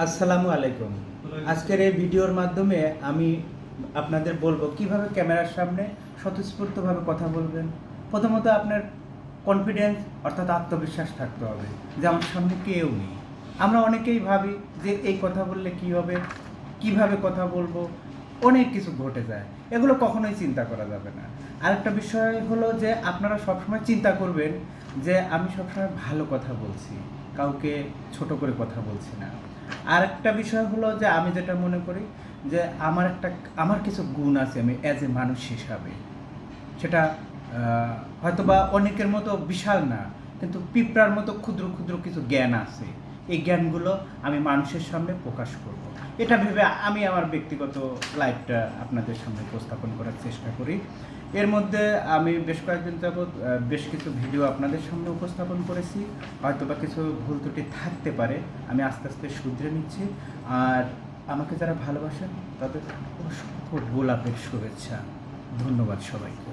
আসসালামু আলাইকুম। আজকের এই ভিডিওর মাধ্যমে আমি আপনাদের বলবো কিভাবে ক্যামেরার সামনে স্বতঃস্ফূর্তভাবে কথা বলবেন। প্রথমত আপনার কনফিডেন্স অর্থাৎ আত্মবিশ্বাস থাকতে হবে যে আমার সামনে কেউ নেই। আমরা অনেকেই ভাবি যে এই কথা বললে কী হবে, কিভাবে কথা বলবো, অনেক কিছু ঘটে যায়। এগুলো কখনোই চিন্তা করা যাবে না। আরেকটা বিষয় হলো যে আপনারা সবসময় চিন্তা করবেন যে আমি সবসময় ভালো কথা বলছি, কাউকে ছোট করে কথা বলছি না। আরেকটা বিষয় হলো যে আমি যেটা মনে করি যে আমার কিছু গুণ আছে আমি অ্যাজ এ মানুষ হিসাবে। সেটা হয়তোবা অনেকের মতো বিশাল না, কিন্তু পিঁপড়ার মতো ক্ষুদ্র ক্ষুদ্র কিছু জ্ঞান আছে। এই জ্ঞানগুলো আমি মানুষের সামনে প্রকাশ করব। এটা ভেবে আমি আমার ব্যক্তিগত লাইফটা আপনাদের সামনে উপস্থাপন করার চেষ্টা করি। এর মধ্যে আমি বেশ কয়েকদিন যাবৎ বেশ কিছু ভিডিও আপনাদের সামনে উপস্থাপন করেছি। হয়তোবা কিছু ভুল ত্রুটি থাকতে পারে, আমি আস্তে আস্তে শুধরে নিচ্ছি। আর আমাকে যারা ভালোবাসেন তাদের অসংখ্য গোলাপের শুভেচ্ছা। ধন্যবাদ সবাইকে।